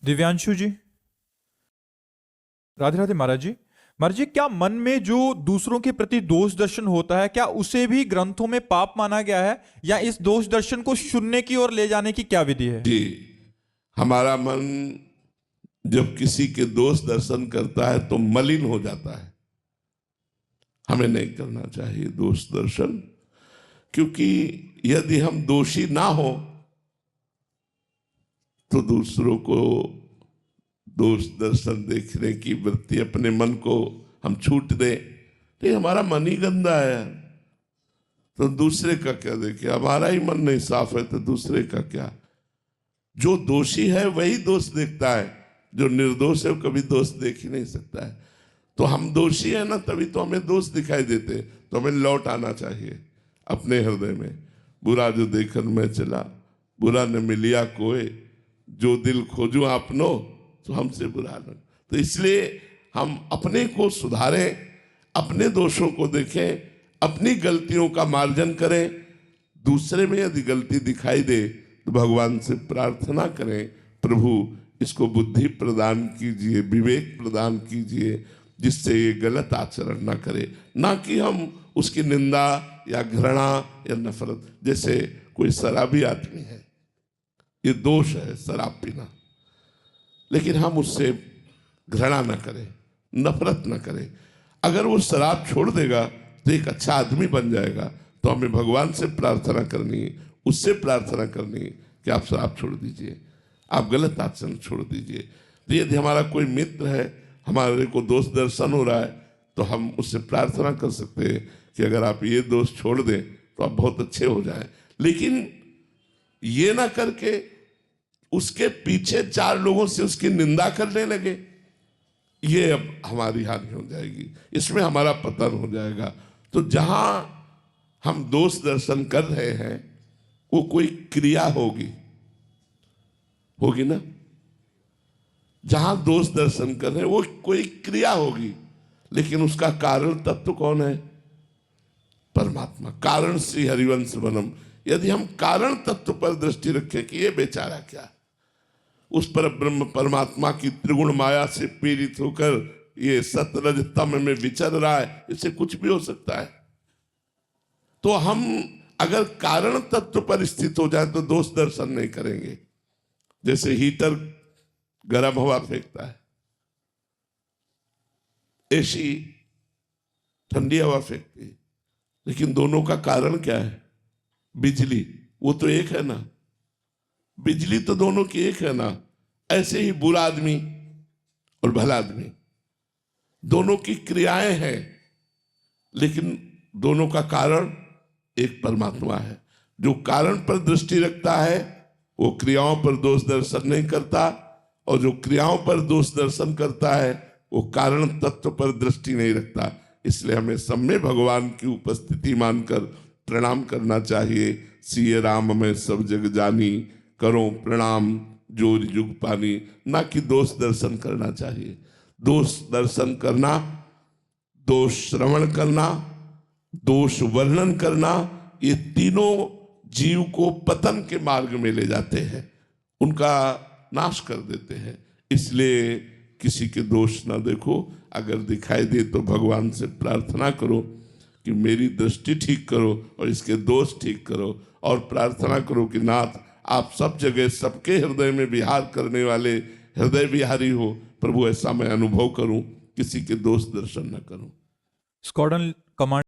दिव्यांशु जी, राधे राधे महाराज जी। महाराज जी, क्या मन में जो दूसरों के प्रति दोष दर्शन होता है, क्या उसे भी ग्रंथों में पाप माना गया है, या इस दोष दर्शन को शून्य की ओर ले जाने की क्या विधि है? जी, हमारा मन जब किसी के दोष दर्शन करता है तो मलिन हो जाता है। हमें नहीं करना चाहिए दोष दर्शन, क्योंकि यदि हम दोषी ना हो तो दूसरों को दोष दर्शन देखने की वृत्ति, अपने मन को हम छूट दें तो हमारा मन ही गंदा है, तो दूसरे का क्या देखे? हमारा ही मन नहीं साफ है तो दूसरे का क्या? जो दोषी है वही दोष देखता है, जो निर्दोष है वो कभी दोष देख ही नहीं सकता है। तो हम दोषी है ना, तभी तो हमें दोष दिखाई देते। तो हमें लौट आना चाहिए अपने हृदय में। बुरा जो देखन में चला, बुरा न मिलिया कोई, जो दिल खोजू आपनो तो हमसे बुरा न। तो इसलिए हम अपने को सुधारें, अपने दोषों को देखें, अपनी गलतियों का मार्जन करें। दूसरे में यदि गलती दिखाई दे तो भगवान से प्रार्थना करें, प्रभु इसको बुद्धि प्रदान कीजिए, विवेक प्रदान कीजिए, जिससे ये गलत आचरण ना करे। ना कि हम उसकी निंदा या घृणा या नफरत। जैसे कोई शराबी आदमी है, ये दोष है शराब पीना, लेकिन हम उससे घृणा न करें, नफरत न करें। अगर वो शराब छोड़ देगा तो एक अच्छा आदमी बन जाएगा। तो हमें भगवान से प्रार्थना करनी है, उससे प्रार्थना करनी है कि आप शराब छोड़ दीजिए, आप गलत आचरण छोड़ दीजिए। तो यदि हमारा कोई मित्र है, हमारे को दोष दर्शन हो रहा है, तो हम उससे प्रार्थना कर सकते हैं कि अगर आप ये दोष छोड़ दें तो आप बहुत अच्छे हो जाएं। लेकिन ये ना करके उसके पीछे चार लोगों से उसकी निंदा करने लगे, ये अब हमारी हानि हो जाएगी, इसमें हमारा पतन हो जाएगा। तो जहां हम दोष दर्शन कर रहे हैं वो कोई क्रिया होगी ना। जहां दोष दर्शन कर रहे हैं वो कोई क्रिया होगी, लेकिन उसका कारण तत्व कौन है? परमात्मा। कारण श्री हरिवंश वनम। यदि हम कारण तत्व पर दृष्टि रखें कि ये बेचारा क्या, उस पर ब्रह्म परमात्मा की त्रिगुण माया से पीड़ित होकर ये सतरज तम में विचर रहा है, इससे कुछ भी हो सकता है। तो हम अगर कारण तत्व पर स्थित हो जाए तो दोष दर्शन नहीं करेंगे। जैसे हीटर गर्म हवा फेंकता है, एसी ठंडी हवा फेंकती है, लेकिन दोनों का कारण क्या है? बिजली। वो तो एक है ना, बिजली तो दोनों की एक है ना। ऐसे ही बुरा आदमी और भला आदमी, दोनों की क्रियाएं हैं, लेकिन दोनों का कारण एक परमात्मा है। जो कारण पर दृष्टि रखता है वो क्रियाओं पर दोष दर्शन नहीं करता, और जो क्रियाओं पर दोष दर्शन करता है वो कारण तत्व पर दृष्टि नहीं रखता। इसलिए हमें सब में भगवान की उपस्थिति मानकर प्रणाम करना चाहिए। सिए राम में सब जग जानी, करो प्रणाम जोर जुग पानी। ना कि दोष दर्शन करना चाहिए। दोष दर्शन करना, दोष श्रवण करना, दोष वर्णन करना, ये तीनों जीव को पतन के मार्ग में ले जाते हैं, उनका नाश कर देते हैं। इसलिए किसी के दोष ना देखो, अगर दिखाई दे तो भगवान से प्रार्थना करो कि मेरी दृष्टि ठीक करो और इसके दोष ठीक करो, और प्रार्थना करो कि नाथ आप सब जगह सबके हृदय में विहार करने वाले हृदय विहारी हो। प्रभु ऐसा मैं अनुभव करूं, किसी के दोष दर्शन न करूं। Squadron command